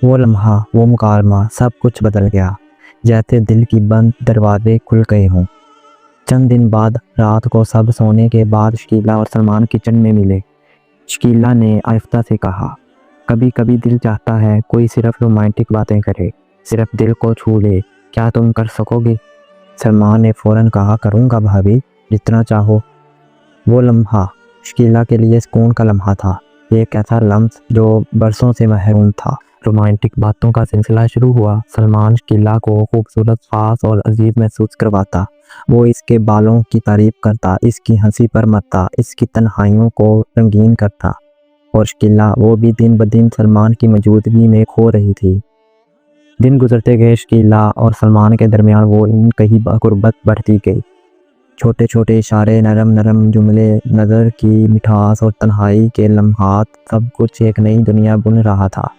वो लम्हा, वो मुकालमा, सब कुछ बदल गया, जैसे दिल की बंद दरवाजे खुल गए हों। चंद दिन बाद रात को सब सोने के बाद शकीला और सलमान किचन में मिले। शकीला ने आहिस्ता से कहा, कभी कभी दिल चाहता है कोई सिर्फ रोमांटिक बातें करे, सिर्फ दिल को छू ले, क्या तुम कर सकोगे? सलमान ने फौरन कहा, करूँगा भाभी, जितना चाहो। वो लम्हा शकीला के लिए सुकून का लम्हा था, एक ऐसा लम्हा जो बरसों से महरूम था। रोमांटिक बातों का सिलसिला शुरू हुआ। सलमान शकीला को खूबसूरत, खास और अजीब महसूस करवाता। वो इसके बालों की तारीफ करता, इसकी हंसी पर मरता, इसकी तन्हाइयों को रंगीन करता, और शकीला वो भी दिन ब दिन सलमान की मौजूदगी में खो रही थी। दिन गुजरते गए, शकीला और सलमान के दरमियान वो इन कहीं गुर्बत बढ़ती गई। छोटे छोटे इशारे, नरम नरम जुमले, नज़र की मिठास और तन्हाई के लम्हात, सब कुछ एक नई दुनिया बुन रहा था।